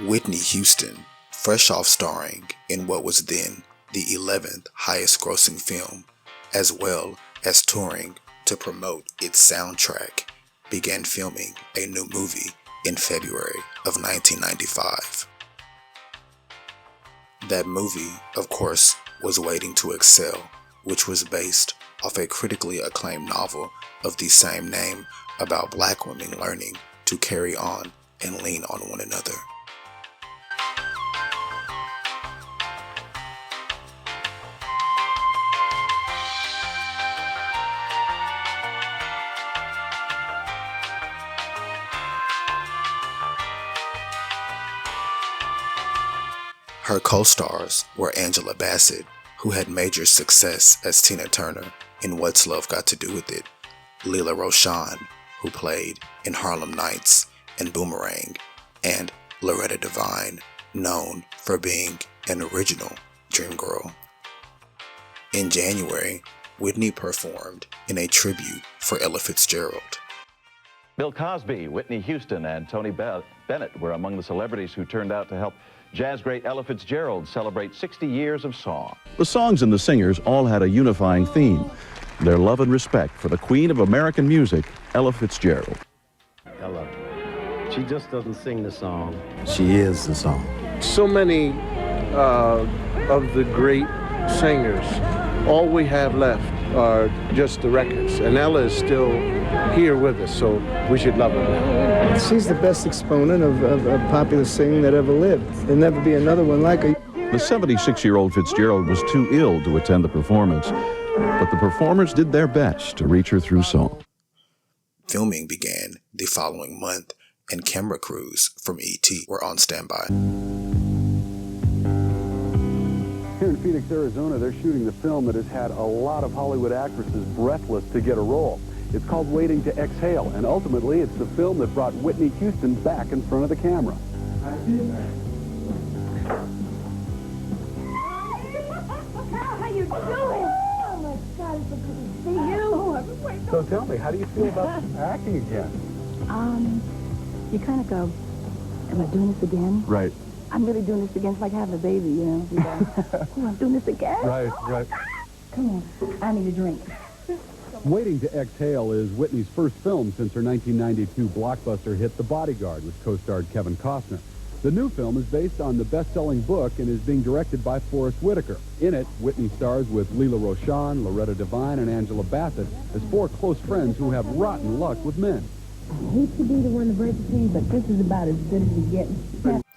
Whitney Houston, fresh off starring in what was then the 11th highest grossing film, as well as touring to promote its soundtrack, began filming a new movie in February of 1995. That movie, of course, was Waiting to Excel, which was based off a critically acclaimed novel of the same name about black women learning to carry on and lean on one another. Her co-stars were Angela Bassett, who had major success as Tina Turner in What's Love Got to Do with It, Lela Rochon, who played in Harlem Nights and Boomerang, and Loretta Devine, known for being an original Dream Girl. In January, Whitney performed in a tribute for Ella Fitzgerald. Bill Cosby, Whitney Houston, and Tony Bennett were among the celebrities who turned out to help jazz great Ella Fitzgerald celebrate 60 years of song. The songs and the singers all had a unifying theme: their love and respect for the queen of American music, Ella Fitzgerald. Ella, she just doesn't sing the song. She is the song. So many of the great singers, all we have left are just the records, and Ella is still here with us, so we should love her now. She's the best exponent of popular singing that ever lived. There'll never be another one like her. The 76-year-old Fitzgerald was too ill to attend the performance, but the performers did their best to reach her through song. Filming began the following month, and camera crews from ET were on standby. Here in Phoenix, Arizona, they're shooting the film that has had a lot of Hollywood actresses breathless to get a role. It's called Waiting to Exhale, and ultimately it's the film that brought Whitney Houston back in front of the camera. How you doing? Oh my God, it's so good to see you. So tell me, how do you feel about acting again? You kind of go, am I doing this again? Right. I'm really doing this again. It's like having a baby, you know. You go, oh, I'm doing this again? Right, right. Come on, I need a drink. Waiting to Exhale is Whitney's first film since her 1992 blockbuster hit The Bodyguard, which co-starred Kevin Costner. The new film is based on the best-selling book and is being directed by Forrest Whittacker. In it, Whitney stars with Lela Rochon, Loretta Devine, and Angela Bassett as four close friends who have rotten luck with men. I hate to be the one to break it to you, but this is about as good as you get.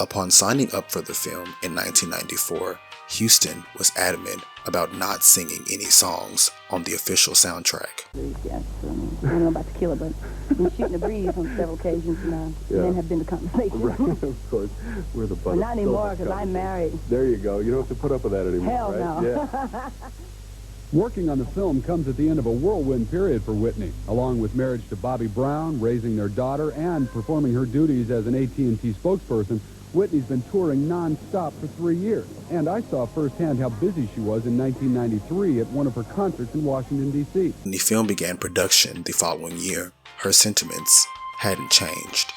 Upon signing up for the film in 1994, Houston was adamant about not singing any songs on the official soundtrack. Yes, I don't know about tequila, but we're shooting the breeze on several occasions, and men have been the conversation. Right, of course. We're the butt. But not anymore, because I'm married. There you go. You don't have to put up with that anymore, Hell right? no. Yeah. Working on the film comes at the end of a whirlwind period for Whitney, along with marriage to Bobby Brown, raising their daughter, and performing her duties as an AT&T spokesperson. Whitney's been touring non-stop for 3 years, and I saw firsthand how busy she was in 1993 at one of her concerts in Washington, D.C. When the film began production the following year, her sentiments hadn't changed.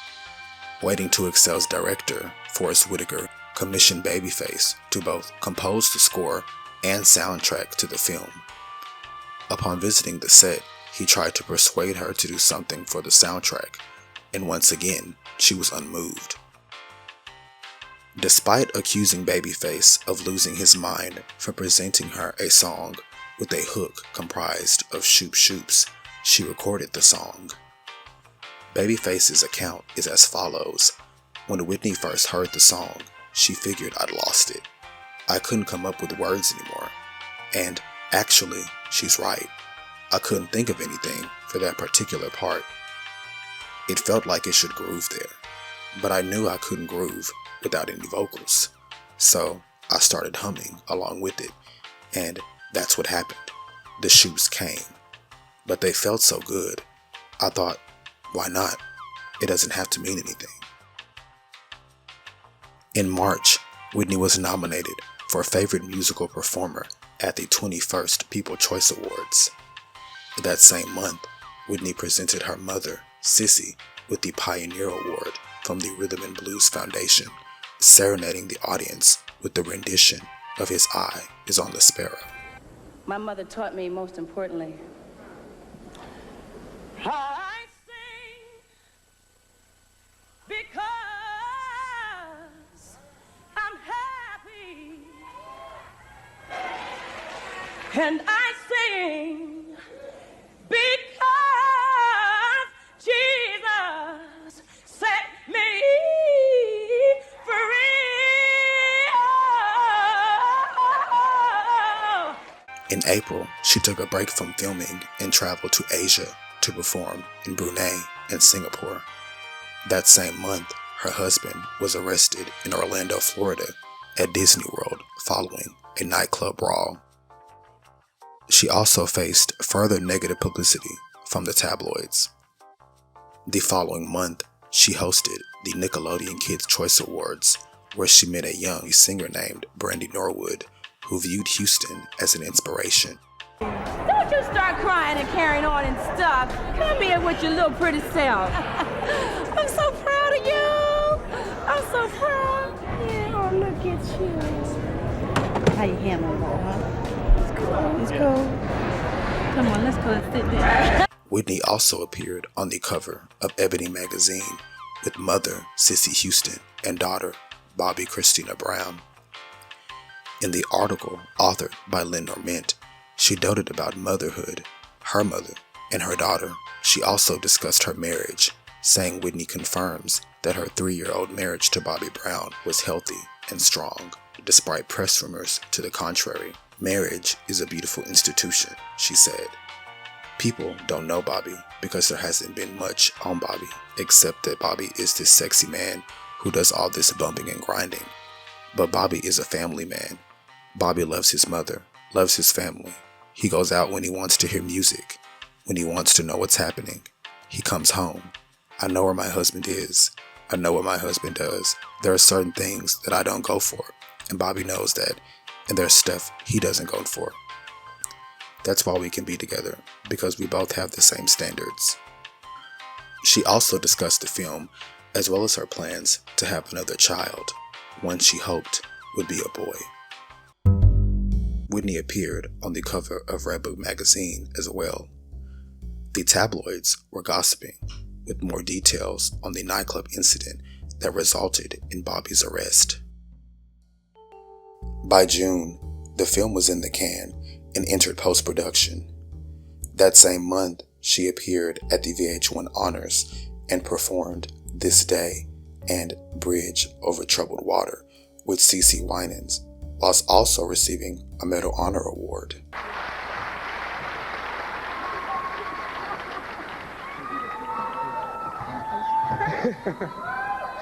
Waiting to Excel's director, Forrest Whittacker, commissioned Babyface to both compose the score and soundtrack to the film. Upon visiting the set, he tried to persuade her to do something for the soundtrack, and once again, she was unmoved. Despite accusing Babyface of losing his mind for presenting her a song with a hook comprised of shoop shoops, she recorded the song. Babyface's account is as follows. When Whitney first heard the song, she figured I'd lost it. I couldn't come up with words anymore. And actually, she's right. I couldn't think of anything for that particular part. It felt like it should groove there, but I knew I couldn't groove without any vocals. So I started humming along with it, and that's what happened. The shoots came, but they felt so good. I thought, why not? It doesn't have to mean anything. In March, Whitney was nominated for Favorite Musical Performer at the 21st People's Choice Awards. That same month, Whitney presented her mother, Sissy, with the Pioneer Award from the Rhythm and Blues Foundation, serenading the audience with the rendition of His Eye is on the Sparrow. My mother taught me, most importantly, I sing because I'm happy, and I sing because Jesus set me free. In April, she took a break from filming and traveled to Asia to perform in Brunei and Singapore. That same month, her husband was arrested in Orlando, Florida at Disney World following a nightclub brawl. She also faced further negative publicity from the tabloids. The following month, she hosted the Nickelodeon Kids' Choice Awards, where she met a young singer named Brandy Norwood, who viewed Houston as an inspiration. Don't you start crying and carrying on and stuff. Come here with your little pretty self. I'm so proud of you. I'm so proud. Yeah, oh, look at you. how you handling that, huh? It's cool. It's cool. Come on, let's go and sit there. Whitney also appeared on the cover of Ebony magazine with mother Cissy Houston and daughter Bobby Christina Brown. In the article authored by Lynn Norment, she doted about motherhood, her mother, and her daughter. She also discussed her marriage, saying Whitney confirms that her 3-year-old marriage to Bobby Brown was healthy and strong, despite press rumors to the contrary. Marriage is a beautiful institution, she said. People don't know Bobby because there hasn't been much on Bobby, except that Bobby is this sexy man who does all this bumping and grinding. But Bobby is a family man. Bobby loves his mother, loves his family. He goes out when he wants to hear music, when he wants to know what's happening. He comes home. I know where my husband is. I know what my husband does. There are certain things that I don't go for, and Bobby knows that, and there's stuff he doesn't go for. That's why we can be together, because we both have the same standards. She also discussed the film, as well as her plans to have another child, one she hoped would be a boy. Whitney appeared on the cover of Redbook magazine as well. The tabloids were gossiping, with more details on the nightclub incident that resulted in Bobby's arrest. By June, the film was in the can and entered post-production. That same month, she appeared at the VH1 Honors and performed This Day and Bridge Over Troubled Water with CeCe Winans, whilst also receiving a Medal Honor Award.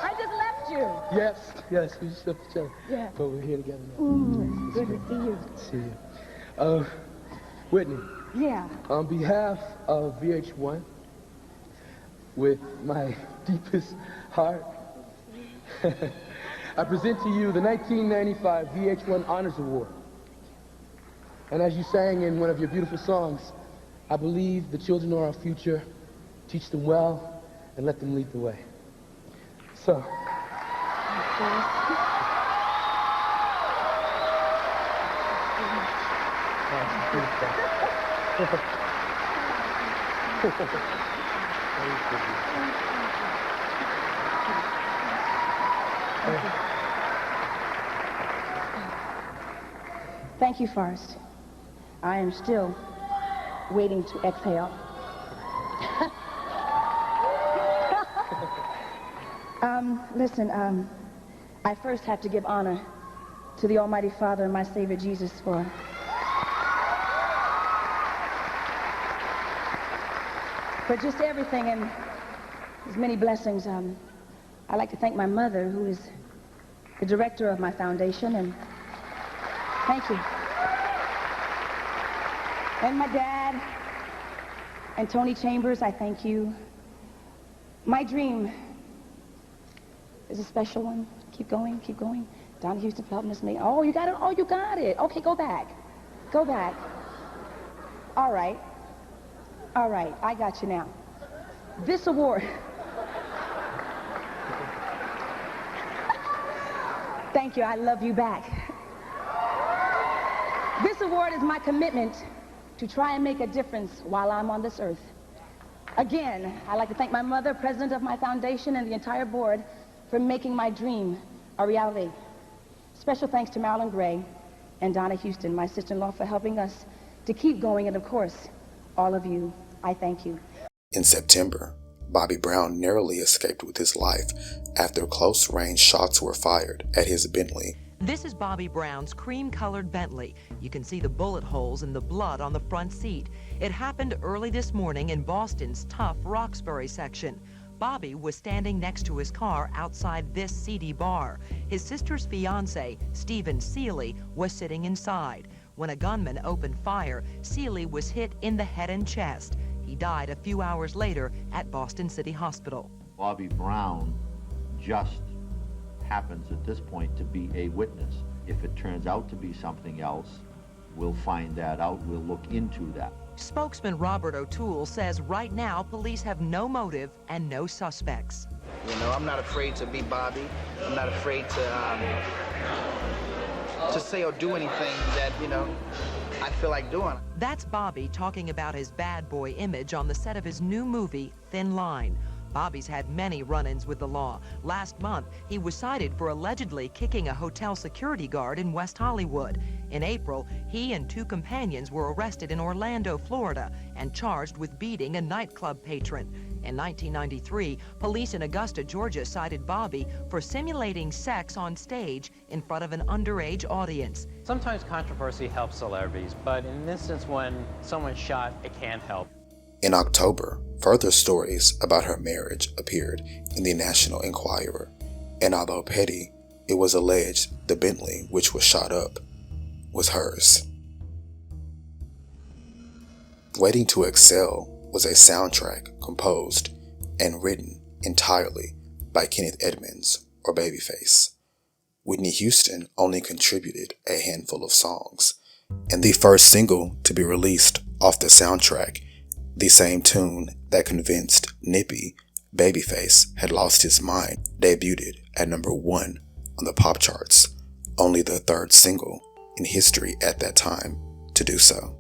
I just left you. Yes, we just left each other. Yeah. But we're here together now. Ooh, good to see you. See you. Whitney. Yeah. On behalf of VH1, with my deepest heart, I present to you the 1995 VH1 Honors Award. And as you sang in one of your beautiful songs, I believe the children are our future. Teach them well and let them lead the way. So. Thank you, Forrest. I am still waiting to exhale. Listen, I first have to give honor to the Almighty Father and my Savior Jesus for just everything and his many blessings. I'd like to thank my mother, who is the director of my foundation, and thank you. And my dad and Tony Chambers, I thank you. My dream is a special one. Keep going, keep going. Don Houston for helping us make. Oh, you got it. Oh, you got it. Okay, go back. Go back. All right. All right, I got you now. This award. Thank you. I love you back. This award is my commitment to try and make a difference while I'm on this earth. Again, I'd like to thank my mother, president of my foundation, and the entire board for making my dream a reality. Special thanks to Marital Gray and Donna Houston, my sister-in-law, for helping us to keep going, and of course, all of you, I thank you. In September, Bobby Brown narrowly escaped with his life after close-range shots were fired at his Bentley. This is Bobby Brown's cream-colored Bentley. You can see the bullet holes and the blood on the front seat. It happened early this morning in Boston's tough Roxbury section. Bobby was standing next to his car outside this seedy bar. His sister's fiancé, Stephen Seeley, was sitting inside. When a gunman opened fire, Seeley was hit in the head and chest. He died a few hours later at Boston City Hospital. Bobby Brown just happens at this point to be a witness. If it turns out to be something else, we'll find that out. We'll look into that. Spokesman Robert O'Toole says right now police have no motive and no suspects. You know, I'm not afraid to be Bobby. I'm not afraid to say or do anything that, you know, I feel like doing. That's Bobby talking about his bad boy image on the set of his new movie, Thin Line. Bobby's had many run-ins with the law. Last month, he was cited for allegedly kicking a hotel security guard in West Hollywood. In April, he and 2 companions were arrested in Orlando, Florida, and charged with beating a nightclub patron. In 1993, police in Augusta, Georgia cited Bobby for simulating sex on stage in front of an underage audience. Sometimes controversy helps celebrities, but in an instance when someone's shot, it can't help. In October, further stories about her marriage appeared in the National Enquirer, and although petty, it was alleged the Bentley, which was shot up, was hers. Waiting to Excel was a soundtrack composed and written entirely by Kenneth Edmonds, or Babyface. Whitney Houston only contributed a handful of songs, and the first single to be released off the soundtrack, the same tune that convinced Nippy Babyface had lost his mind, debuted at number 1 on the pop charts, only the 3rd single in history at that time to do so.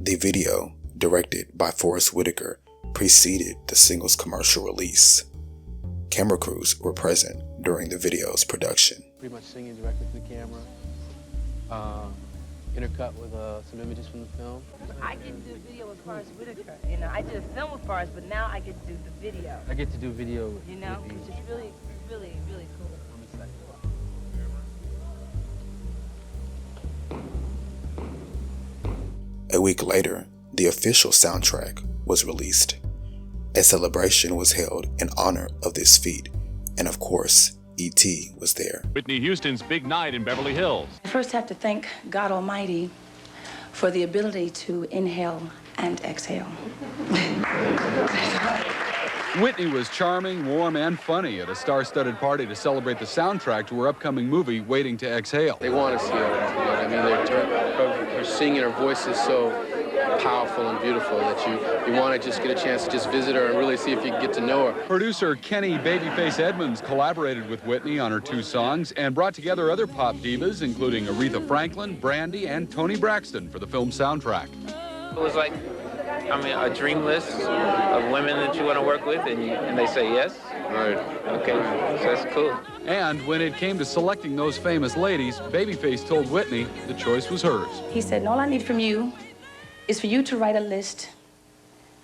The video, directed by Forrest Whittacker, preceded the single's commercial release. Camera crews were present during the video's production. Pretty much singing directly to the camera. Intercut with some images from the film. I get to do a video with Forrest Whittacker. You know, I did a film with Forrest, but now I get to do the video. I get to do video. You know, which is really, really, really cool. A week later, the official soundtrack was released. A celebration was held in honor of this feat, and of course, E.T. was there. Whitney Houston's big night in Beverly Hills. I first have to thank God Almighty for the ability to inhale and exhale. Whitney was charming, warm, and funny at a star-studded party to celebrate the soundtrack to her upcoming movie, Waiting to Exhale. They want to see her. You know what I mean? Her singing, her voice is so powerful and beautiful that you want to just get a chance to just visit her and really see if you can get to know her. Producer Kenny Babyface Edmonds collaborated with Whitney on her 2 songs and brought together other pop divas, including Aretha Franklin, Brandy, and Toni Braxton for the film soundtrack. It was like, I mean, a dream list of women that you want to work with, and they say yes? Right. Okay, so that's cool. And when it came to selecting those famous ladies, Babyface told Whitney the choice was hers. He said, all I need from you is for you to write a list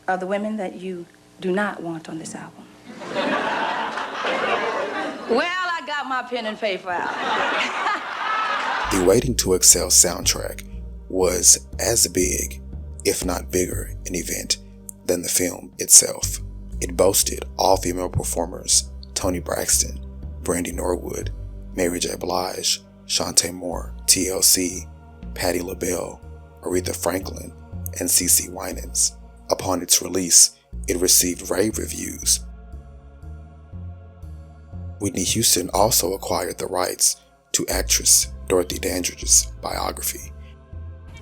of the women that you do not want on this album. Well, I got my pen and paper out. The Waiting to Excel soundtrack was as big, if not bigger, an event than the film itself. It boasted all female performers: Toni Braxton, Brandy Norwood, Mary J. Blige, Shantae Moore, TLC, Patti LaBelle, Aretha Franklin, and CeCe Winans. Upon its release, it received rave reviews. Whitney Houston also acquired the rights to actress Dorothy Dandridge's biography.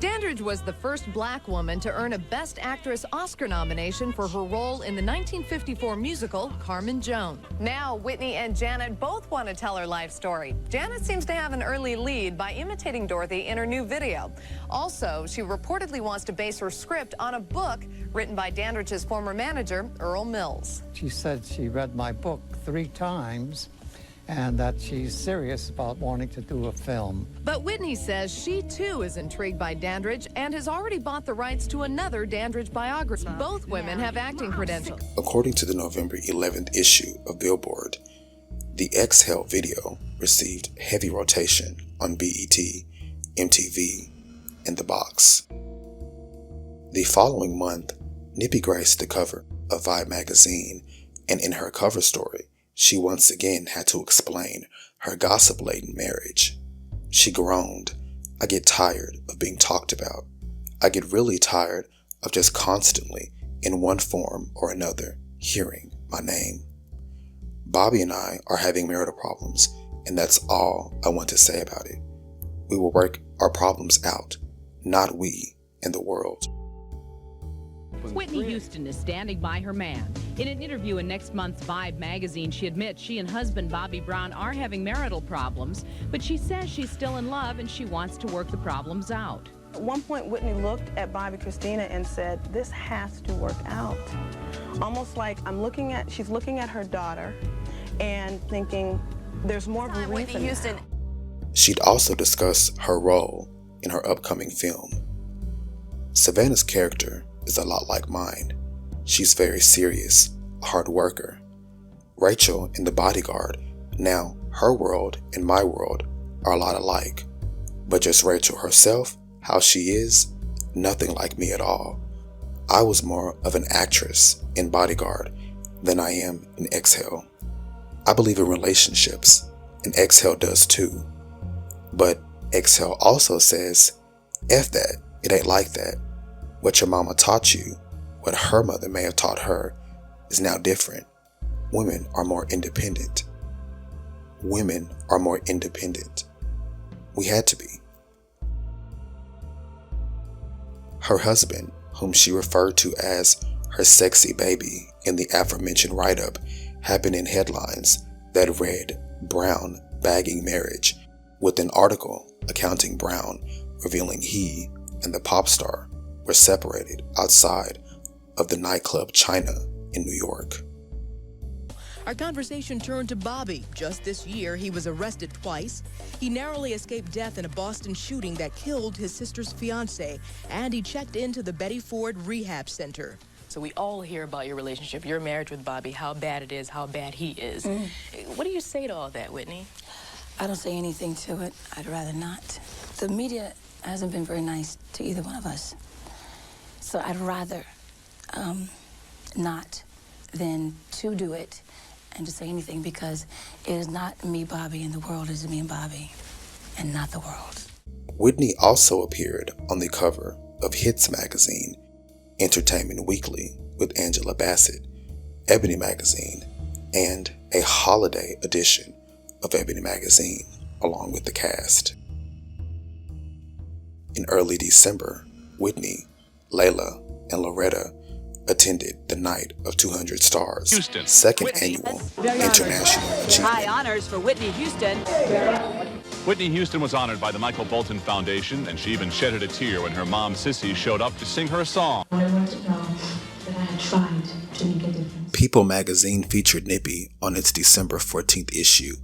Dandridge was the first black woman to earn a Best Actress Oscar nomination for her role in the 1954 musical Carmen Joan. Now, Whitney and Janet both want to tell her life story. Janet seems to have an early lead by imitating Dorothy in her new video. Also, she reportedly wants to base her script on a book written by Dandridge's former manager, Earl Mills. She said she read my book 3 times and that she's serious about wanting to do a film. But Whitney says she too is intrigued by Dandridge and has already bought the rights to another Dandridge biography. Both women have acting credentials. According to the November 11th issue of Billboard, the Exhale video received heavy rotation on BET, MTV, and The Box. The following month, Nippy graced the cover of Vibe magazine, and in her cover story, she once again had to explain her gossip-laden marriage. She groaned, "I get tired of being talked about. I get really tired of just constantly, in one form or another, hearing my name. Bobby and I are having marital problems, and that's all I want to say about it. We will work our problems out, not we and the world." Whitney Houston is standing by her man. In an interview in next month's Vibe magazine, she admits she and husband Bobby Brown are having marital problems, but she says she's still in love and she wants to work the problems out. At one point, Whitney looked at Bobby Christina and said, "This has to work out." Almost like she's looking at her daughter and thinking, there's more of a reason. Houston. She'd also discuss her role in her upcoming film. Savannah's character is a lot like mine. She's very serious, a hard worker. Rachel in The Bodyguard, now her world and my world are a lot alike. But just Rachel herself, how she is, nothing like me at all. I was more of an actress in Bodyguard than I am in Exhale. I believe in relationships, and Exhale does too. But Exhale also says, F that, it ain't like that. What your mama taught you, what her mother may have taught her, is now different. Women are more independent. Women are more independent. We had to be. Her husband, whom she referred to as her sexy baby in the aforementioned write-up, had been in headlines that read Brown bagging marriage, with an article accounting Brown revealing he and the pop star were separated outside of the nightclub China in New York. Our conversation turned to Bobby. Just this year, he was arrested twice. He narrowly escaped death in a Boston shooting that killed his sister's fiance, and he checked into the Betty Ford Rehab Center. So we all hear about your relationship, your marriage with Bobby, how bad it is, how bad he is. What do you say to all that, Whitney? I don't say anything to it. I'd rather not. The media hasn't been very nice to either one of us. So I'd rather not than to do it and to say anything, because it is not me, Bobby, and the world. It is me and Bobby, and not the world. Whitney also appeared on the cover of Hits magazine, Entertainment Weekly with Angela Bassett, Ebony magazine, and a holiday edition of Ebony magazine along with the cast. In early December, Whitney, Lela, and Loretta attended the Night of 200 Stars, Houston. second annual International Achievement. High honors for Whitney Houston. Whitney Houston was honored by the Michael Bolton Foundation, and she even shedded a tear when her mom, Sissy, showed up to sing her a song. I want to know that I had tried to make a difference. People magazine featured Nippy on its December 14th issue,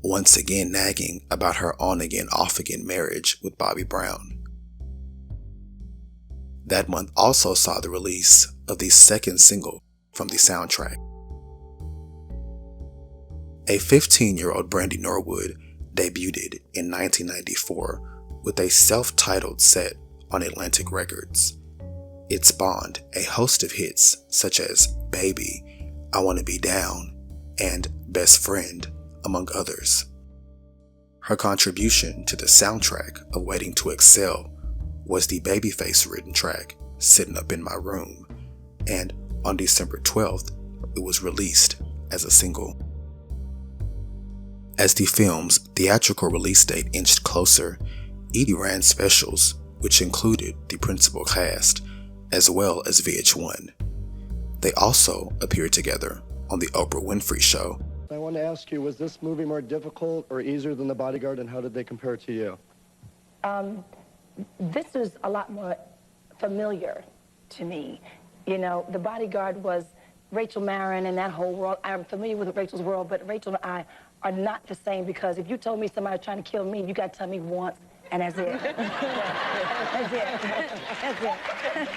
once again nagging about her on-again, off-again marriage with Bobby Brown. That month also saw the release of the second single from the soundtrack. A 15-year-old Brandy Norwood debuted in 1994 with a self-titled set on Atlantic Records. It spawned a host of hits such as Baby, I Wanna Be Down, and Best Friend, among others. Her contribution to the soundtrack of Waiting to Excel was the Babyface written track, Sitting Up in My Room, and on December 12th, it was released as a single. As the film's theatrical release date inched closer, Edie ran specials which included the principal cast, as well as VH1. They also appeared together on the Oprah Winfrey Show. I want to ask you, was this movie more difficult or easier than The Bodyguard, and how did they compare to you? This is a lot more familiar to me. You know, The Bodyguard was Rachel Marin and that whole world. I'm familiar with Rachel's world, but Rachel and I are not the same, because if you told me somebody was trying to kill me, you got to tell me once, and that's it. That's it. That's it.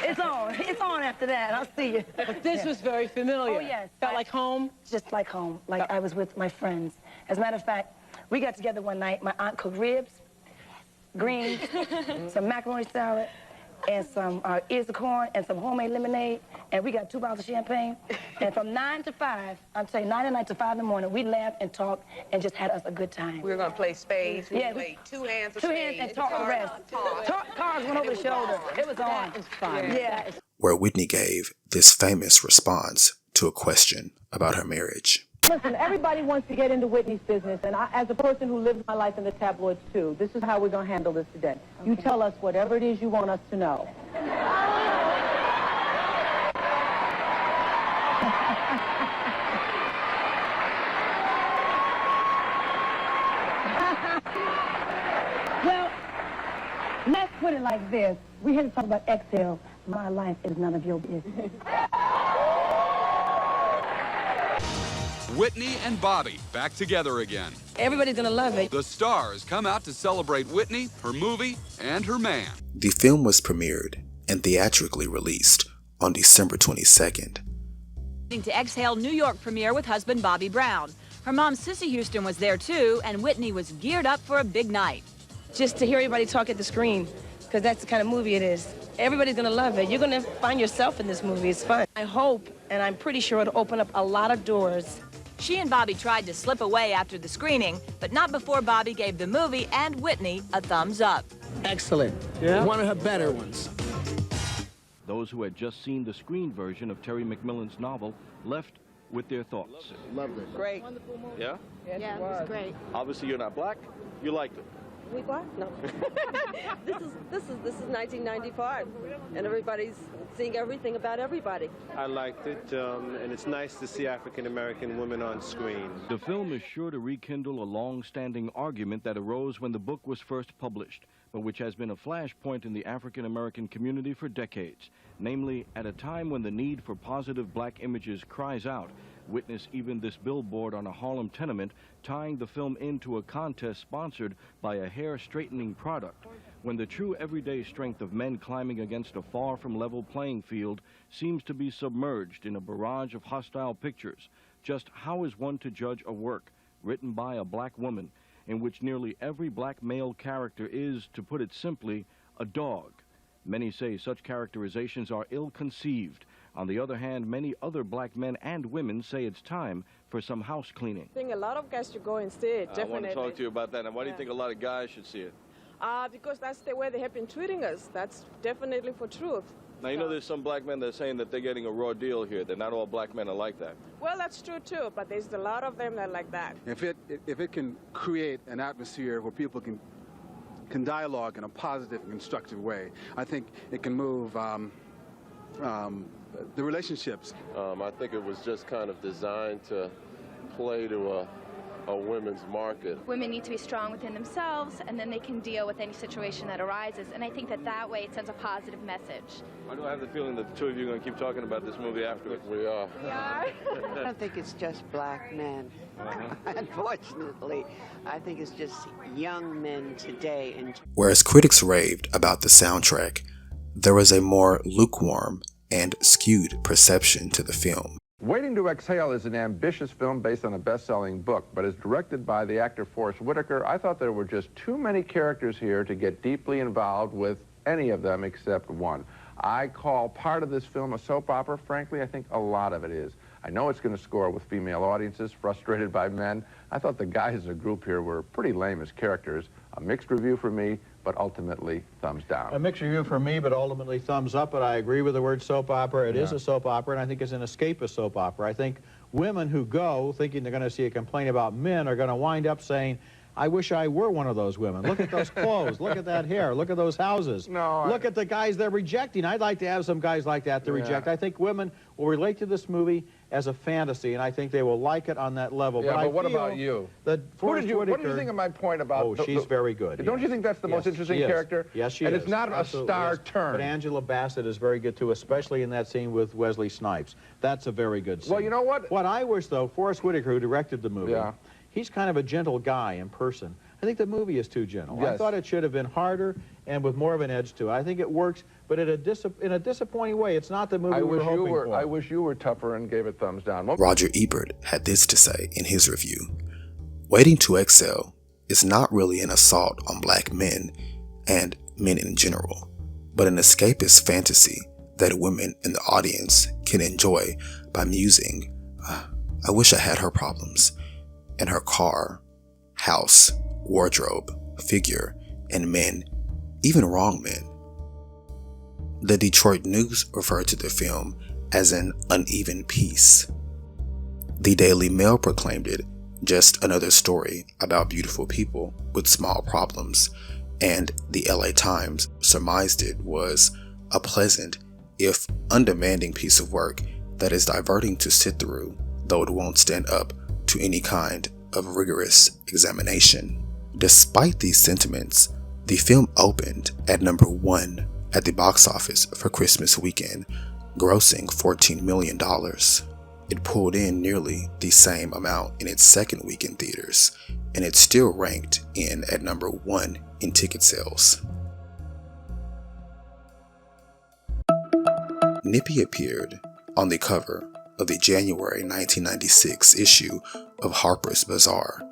It's on. It's on after that. I'll see you. But this was very familiar. Oh, yes. Felt like home? Just like home. Like I was with my friends. As a matter of fact, we got together one night. My aunt cooked ribs, greens, some macaroni salad, and some ears of corn, and some homemade lemonade, and we got 2 bottles of champagne. And from 9 to 5, I'm telling you, 9 at night to 5 in the morning, we laughed and talked and just had us a good time. We were going to play spades. Yeah, We played 2 hands of 2 spades. hands and talk the rest. Cards went over the shoulder. It was on. It was fun. Yeah. Where Whitney gave this famous response to a question about her marriage. Listen, everybody wants to get into Whitney's business, and I, as a person who lives my life in the tabloids too, this is how we're going to handle this today. Okay. You tell us whatever it is you want us to know. Well, let's put it like this. We're here to talk about exhale. My life is none of your business. Whitney and Bobby back together again. Everybody's gonna love it. The stars come out to celebrate Whitney, her movie, and her man. The film was premiered and theatrically released on December 22nd. To Exhale New York premiere with husband Bobby Brown. Her mom, Sissy Houston, was there too, and Whitney was geared up for a big night. Just to hear everybody talk at the screen, because that's the kind of movie it is. Everybody's gonna love it. You're gonna find yourself in this movie. It's fun. I hope, and I'm pretty sure it'll open up a lot of doors. She and Bobby tried to slip away after the screening, but not before Bobby gave the movie and Whitney a thumbs up. Excellent. Yeah? One of her better ones. Those who had just seen the screen version of Terry McMillan's novel left with their thoughts. Loved it. Great. Yeah? Yes, yeah, it was great. Obviously you're not black. You liked it. We black? No. This is 1995, and everybody's seeing everything about everybody. I liked it, and it's nice to see African-American women on screen. The film is sure to rekindle a long-standing argument that arose when the book was first published, but which has been a flashpoint in the African-American community for decades. Namely, at a time when the need for positive black images cries out, witness even this billboard on a Harlem tenement tying the film into a contest sponsored by a hair-straightening product, when the true everyday strength of men climbing against a far from level playing field seems to be submerged in a barrage of hostile pictures. Just how is one to judge a work written by a black woman in which nearly every black male character is, to put it simply, a dog? Many say such characterizations are ill-conceived. On the other hand, many other black men and women say it's time for some house cleaning. I think a lot of guys should go and see it, definitely. I want to talk to you about that. And why do you think a lot of guys should see it? Because that's the way they have been treating us. That's definitely for truth. Now, you know there's some black men that are saying that they're getting a raw deal here, that not all black men are like that. Well, that's true, too, but there's a lot of them that are like that. If it can create an atmosphere where people can dialogue in a positive and constructive way, I think it can move the relationships. I think it was just kind of designed to play to a women's market. Women need to be strong within themselves, and then they can deal with any situation that arises. And I think that way it sends a positive message. Why do I have the feeling that the two of you are going to keep talking about this movie afterwards? We are. We are? I don't think it's just black men. Unfortunately, I think it's just young men today. Whereas critics raved about the soundtrack, there was a more lukewarm and skewed perception to the film. Waiting to Exhale is an ambitious film based on a best-selling book, but is directed by the actor Forrest Whittacker. I thought there were just too many characters here to get deeply involved with any of them except one. I call part of this film a soap opera. Frankly, I think a lot of it is. I know it's going to score with female audiences frustrated by men. I thought the guys as a group here were pretty lame as characters. A mixed review for me, but ultimately thumbs down. A mixed review for me, but ultimately thumbs up. But I agree with the word soap opera. It is a soap opera, and I think it's an escapist soap opera. I think women who go thinking they're going to see a complaint about men are going to wind up saying, I wish I were one of those women. Look at those clothes. Look at that hair. Look at those houses. Look at the guys they're rejecting. I'd like to have some guys like that to reject. I think women will relate to this movie as a fantasy, and I think they will like it on that level. Yeah, but what I feel about you? That what did you think of my point about... Oh, she's very good. Don't you think that's the most interesting character? Yes, she is. And it's not a star turn. But Angela Bassett is very good, too, especially in that scene with Wesley Snipes. That's a very good scene. Well, you know what? What I wish, though, Forrest Whittacker, who directed the movie, he's kind of a gentle guy in person. I think the movie is too gentle. Yes. I thought it should have been harder and with more of an edge to it. I think it works, but in a disappointing way. It's not the movie we were hoping for. I wish you were tougher and gave it thumbs down. Roger Ebert had this to say in his review. Waiting to Exhale is not really an assault on black men and men in general, but an escapist fantasy that women in the audience can enjoy by musing, I wish I had her problems, and her car, house, wardrobe, figure, and men, even wrong men. The Detroit News referred to the film as an uneven piece. The Daily Mail proclaimed it just another story about beautiful people with small problems, and the LA Times surmised it was a pleasant, if undemanding piece of work that is diverting to sit through, though it won't stand up to any kind of rigorous examination. Despite these sentiments, the film opened at number 1 at the box office for Christmas weekend, grossing $14 million. It pulled in nearly the same amount in its second week in theaters, and it still ranked in at number 1 in ticket sales. Nippy appeared on the cover of the January 1996 issue of Harper's Bazaar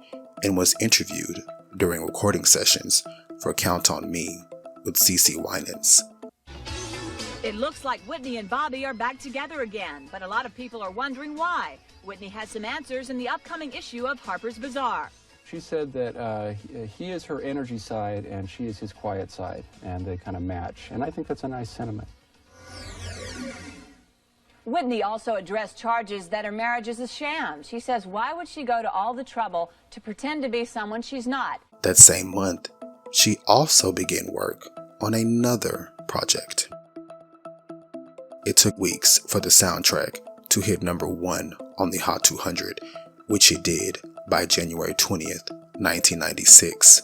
and was interviewed during recording sessions for Count on Me with CeCe Winans. It looks like Whitney and Bobby are back together again, but a lot of people are wondering why. Whitney has some answers in the upcoming issue of Harper's Bazaar. She said that he is her energy side and she is his quiet side, and they kind of match. And I think that's a nice sentiment. Whitney also addressed charges that her marriage is a sham. She says, why would she go to all the trouble to pretend to be someone she's not? That same month, she also began work on another project. It took weeks for the soundtrack to hit number 1 on the Hot 200, which it did by January 20th, 1996.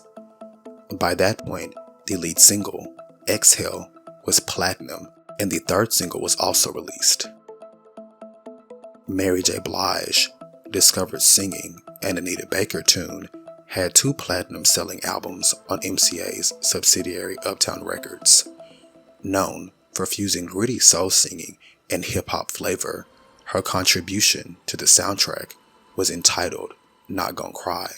By that point, the lead single, Exhale, was platinum, and the third single was also released. Mary J. Blige, Discovered Singing, and Anita Baker Tune had 2 platinum-selling albums on MCA's subsidiary Uptown Records. Known for fusing gritty soul singing and hip-hop flavor, her contribution to the soundtrack was entitled Not Gon' Cry,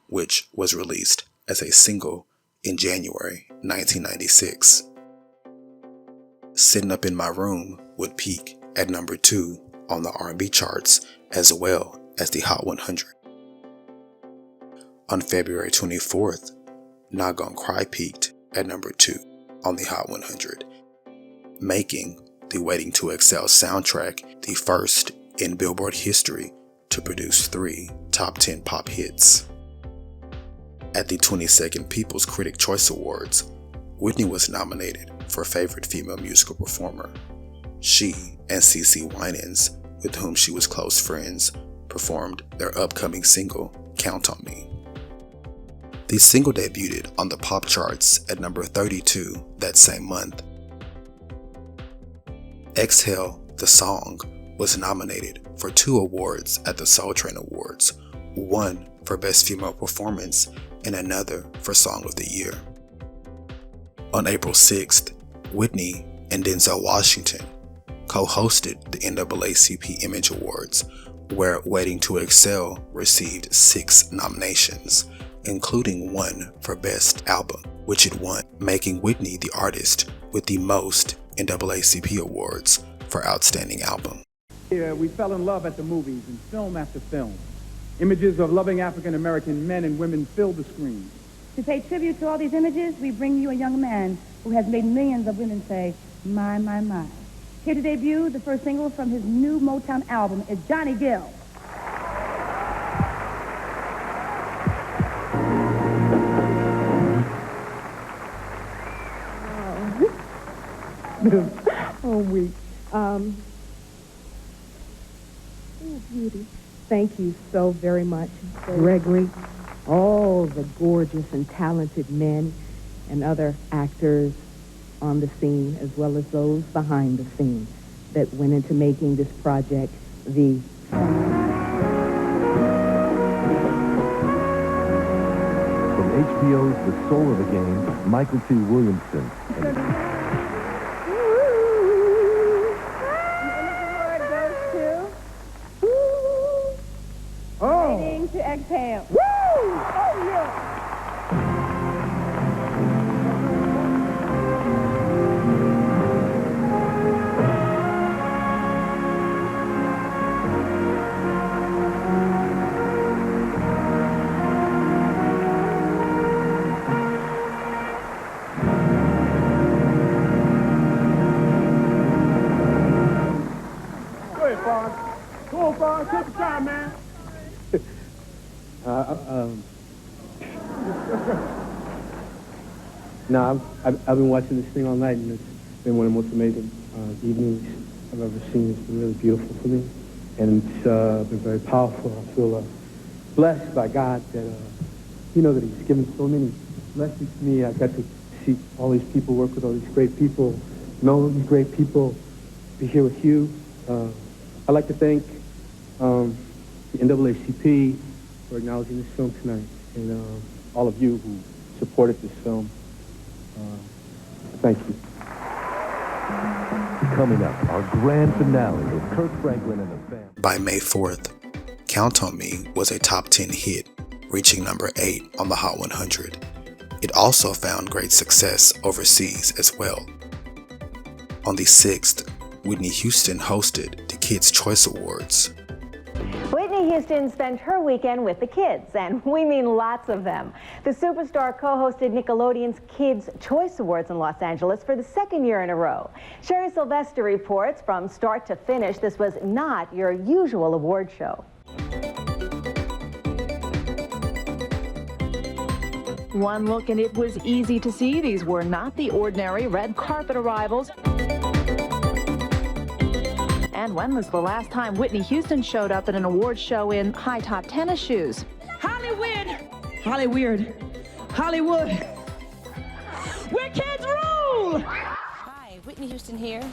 which was released as a single in January 1996. Sitting Up in My Room would peak at number 2 on the R&B charts as well as the Hot 100. On February 24th, Not Gon' Cry peaked at number 2 on the Hot 100, making the Waiting to Exhale soundtrack the first in Billboard history to produce 3 top 10 pop hits. At the 22nd People's Critic Choice Awards, Whitney was nominated for Favorite Female Musical Performer. She and CeCe Winans, with whom she was close friends, performed their upcoming single, Count on Me. The single debuted on the pop charts at number 32 that same month. Exhale, the song, was nominated for 2 awards at the Soul Train Awards, one for Best Female Performance and another for Song of the Year. On April 6th, Whitney and Denzel Washington co-hosted the NAACP Image Awards, where Waiting to Exhale received 6 nominations, including 1 for Best Album, which it won, making Whitney the artist with the most NAACP awards for Outstanding Album. We fell in love at the movies and film after film. Images of loving African-American men and women filled the screen. To pay tribute to all these images, we bring you a young man who has made millions of women say, my, my, my. Here to debut, the first single from his new Motown album is Johnny Gill. this whole week. Oh, beauty. Thank you so very much, Gregory. All the gorgeous and talented men and other actors on the scene, as well as those behind the scenes that went into making this project the From HBO's The Soul of the Game, Michael T. Williamson. Waiting to exhale. Woo! Oh, yeah. Go ahead, Forrest. Come on, Forrest. Take your time, man. No, I've been watching this thing all night, and it's been one of the most amazing evenings I've ever seen. It's been really beautiful for me, and it's been very powerful. I feel blessed by God that, that He's given so many blessings to me. I got to see all these people, work with all these great people, know these great people, be here with you. I'd like to thank the NAACP for acknowledging this film tonight, and all of you who supported this film. Thank you. Coming up, our grand finale with Kirk Franklin and the family. By May 4th, Count on Me was a top 10 hit, reaching number 8 on the Hot 100. It also found great success overseas as well. On the 6th, Whitney Houston hosted the Kids' Choice Awards. Whitney Houston spent her weekend with the kids, and we mean lots of them. The superstar co-hosted Nickelodeon's Kids' Choice Awards in Los Angeles for the second year in a row. Sherry Sylvester reports from start to finish, this was not your usual award show. One look and it was easy to see these were not the ordinary red carpet arrivals. And when was the last time Whitney Houston showed up at an award show in high-top tennis shoes? Hollywood, Hollywood, where kids rule! Hi, Whitney Houston here,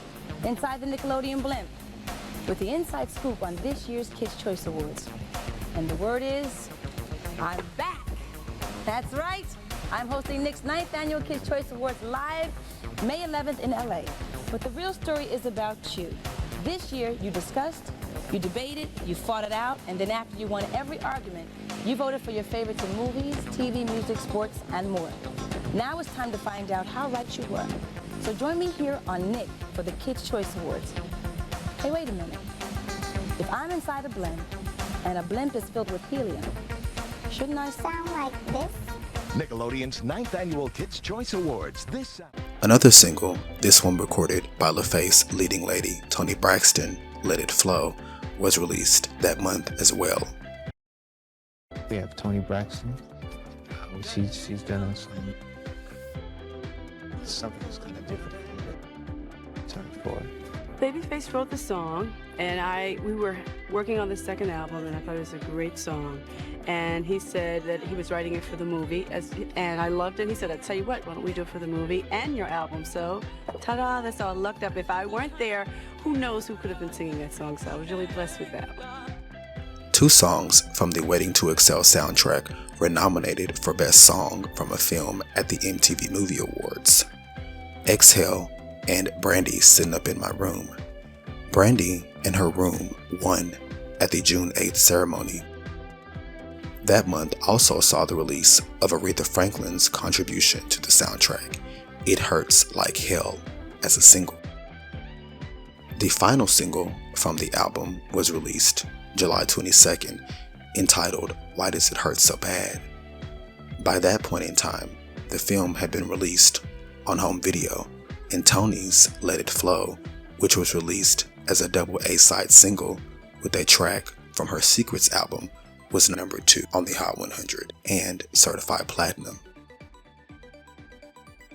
inside the Nickelodeon blimp, with the inside scoop on this year's Kids' Choice Awards. And the word is, I'm back. That's right, I'm hosting Nick's 9th annual Kids' Choice Awards live May 11th in LA. But the real story is about you. This year, you discussed, you debated, you fought it out, and then after you won every argument, you voted for your favorites in movies, TV, music, sports, and more. Now it's time to find out how right you were. So join me here on Nick for the Kids' Choice Awards. Hey, wait a minute. If I'm inside a blimp, and a blimp is filled with helium, shouldn't I sound like this? Nickelodeon's 9th annual Kids' Choice Awards. Another single, this one recorded by LaFace leading lady Toni Braxton, Let It Flow, was released that month as well. We have Toni Braxton. She's done something that's kind of different from before. Babyface wrote the song, and we were working on the second album, and I thought it was a great song. And he said that he was writing it for the movie, and I loved it. He said, I'll tell you what, why don't we do it for the movie and your album? So, ta-da, that's all I looked up. If I weren't there, who knows who could have been singing that song, so I was really blessed with that. 2 songs from the Waiting to Excel soundtrack were nominated for Best Song from a Film at the MTV Movie Awards. Exhale and Brandy Sitting Up in My Room. Brandy and Her Room won at the June 8th ceremony. That month also saw the release of Aretha Franklin's contribution to the soundtrack, It Hurts Like Hell, as a single. The final single from the album was released July 22nd, entitled Why Does It Hurt So Bad? By that point in time, the film had been released on home video, and Toni's Let It Flow, which was released as a double A-side single with a track from her Secrets album, was number 2 on the Hot 100 and certified platinum.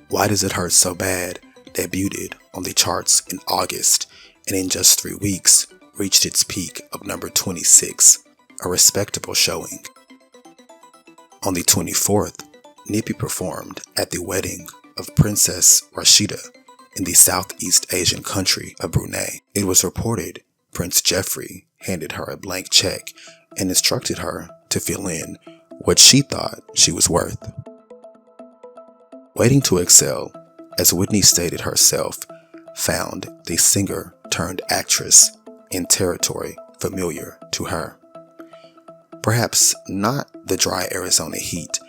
Why Does It Hurt So Bad debuted on the charts in August and in just 3 weeks reached its peak of number 26, a respectable showing. On the 24th, Nippy performed at the wedding of Princess Rashida in the Southeast Asian country of Brunei. It was reported Prince Jeffrey handed her a blank check and instructed her to fill in what she thought she was worth. Waiting to excel, as Whitney stated herself, found the singer-turned-actress in territory familiar to her. Perhaps not the dry Arizona heat,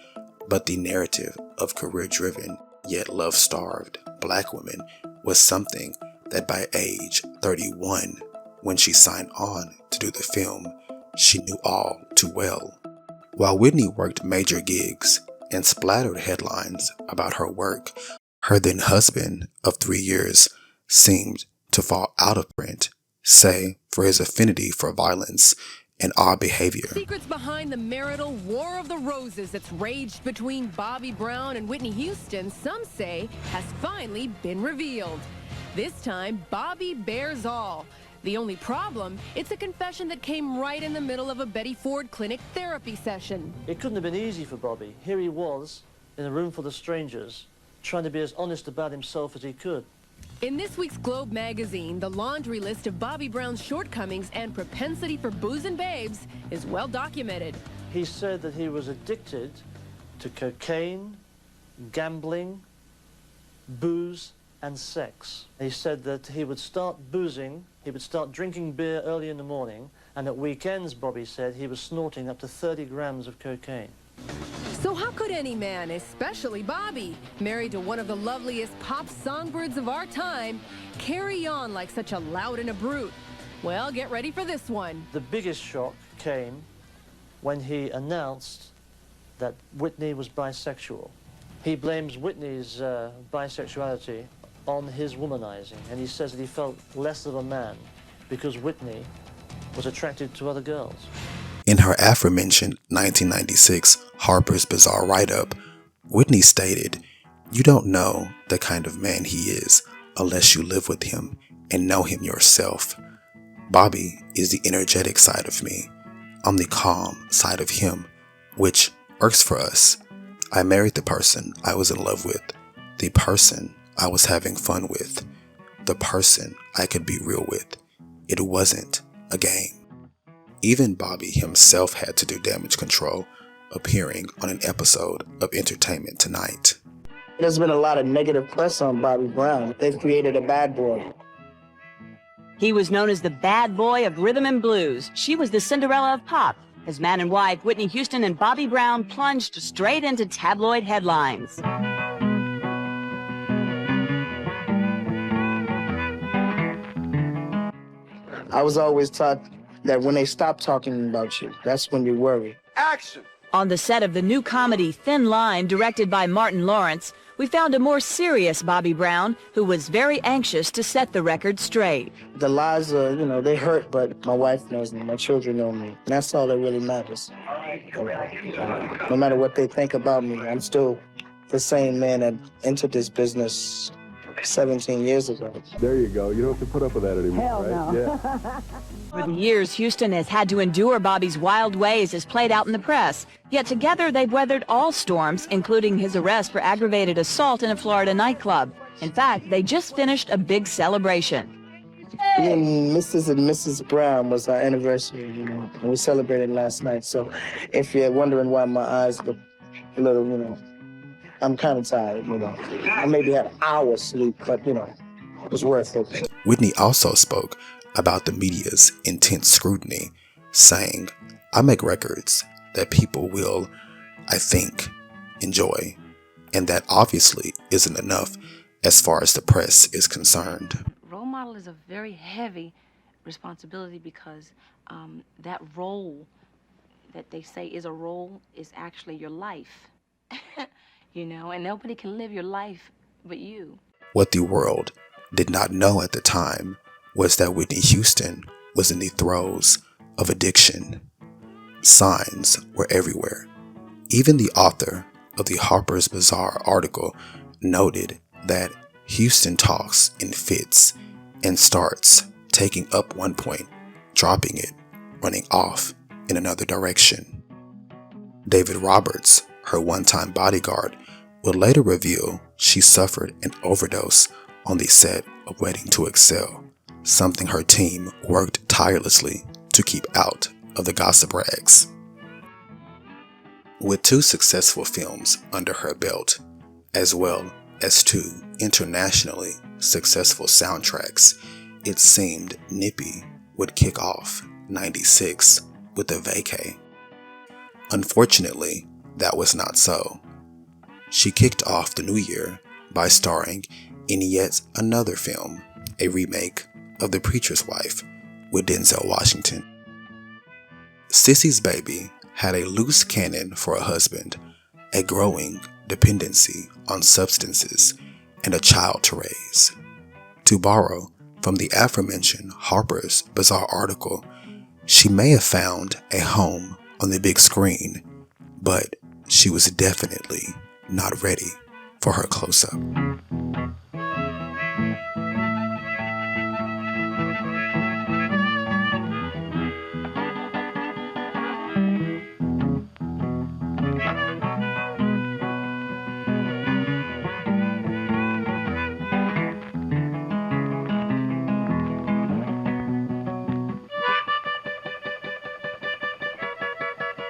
but the narrative of career-driven yet love-starved black women was something that by age 31, when she signed on to do the film, she knew all too well. While Whitney worked major gigs and splattered headlines about her work, her then husband of 3 years seemed to fall out of print, say for his affinity for violence and odd behavior. Secrets behind the marital war of the roses that's raged between Bobby Brown and Whitney Houston, some say, has finally been revealed. This time, Bobby bears all. The only problem, it's a confession that came right in the middle of a Betty Ford clinic therapy session. It couldn't have been easy for Bobby. Here he was, in a room full of strangers, trying to be as honest about himself as he could. In this week's Globe magazine, the laundry list of Bobby Brown's shortcomings and propensity for booze and babes is well documented. He said that he was addicted to cocaine, gambling, booze, and sex. He said that he would start boozing, he would start drinking beer early in the morning, and at weekends, Bobby said, he was snorting up to 30 grams of cocaine. So how could any man, especially Bobby, married to one of the loveliest pop songbirds of our time, carry on like such a lout and a brute? Well, get ready for this one. The biggest shock came when he announced that Whitney was bisexual. He blames Whitney's bisexuality on his womanizing, and he says that he felt less of a man because Whitney was attracted to other girls. In her aforementioned 1996 Harper's Bazaar write-up, Whitney stated, "You don't know the kind of man he is unless you live with him and know him yourself. Bobby is the energetic side of me. I'm the calm side of him, which works for us. I married the person I was in love with, the person I was having fun with, the person I could be real with. It wasn't a game." Even Bobby himself had to do damage control, appearing on an episode of Entertainment Tonight. There's been a lot of negative press on Bobby Brown. They've created a bad boy. He was known as the bad boy of rhythm and blues. She was the Cinderella of pop. As man and wife Whitney Houston and Bobby Brown plunged straight into tabloid headlines. I was always taught that when they stop talking about you, that's when you worry. Action! On the set of the new comedy Thin Line, directed by Martin Lawrence, we found a more serious Bobby Brown who was very anxious to set the record straight. The lies are, they hurt, but my wife knows me, my children know me, and that's all that really matters. No matter what they think about me, I'm still the same man that entered this business 17 years ago. There you go. You don't have to put up with that anymore, Hell right? no. Yeah. For the years Houston has had to endure Bobby's wild ways as played out in the press. Yet together they've weathered all storms, including his arrest for aggravated assault in a Florida nightclub. In fact, they just finished a big celebration. Me and Mrs. Brown was our anniversary, and we celebrated last night. So if you're wondering why my eyes look a little, I'm kind of tired, I maybe had an hour's sleep, but, it was worth it. Whitney also spoke about the media's intense scrutiny, saying, "I make records that people will, I think, enjoy, and that obviously isn't enough as far as the press is concerned." Role model is a very heavy responsibility because that role that they say is a role is actually your life. And nobody can live your life but you. What the world did not know at the time was that Whitney Houston was in the throes of addiction. Signs were everywhere. Even the author of the Harper's Bazaar article noted that Houston talks in fits and starts taking up one point, dropping it, running off in another direction. David Roberts, her one-time bodyguard, would later reveal she suffered an overdose on the set of Waiting to Excel, something her team worked tirelessly to keep out of the gossip rags. With 2 successful films under her belt, as well as 2 internationally successful soundtracks, it seemed Nippy would kick off '96 with a vacay. Unfortunately, that was not so. She kicked off the new year by starring in yet another film, a remake of The Preacher's Wife with Denzel Washington. Sissy's Baby had a loose cannon for a husband, a growing dependency on substances, and a child to raise. To borrow from the aforementioned Harper's Bazaar article, she may have found a home on the big screen, but she was definitely not ready for her close-up.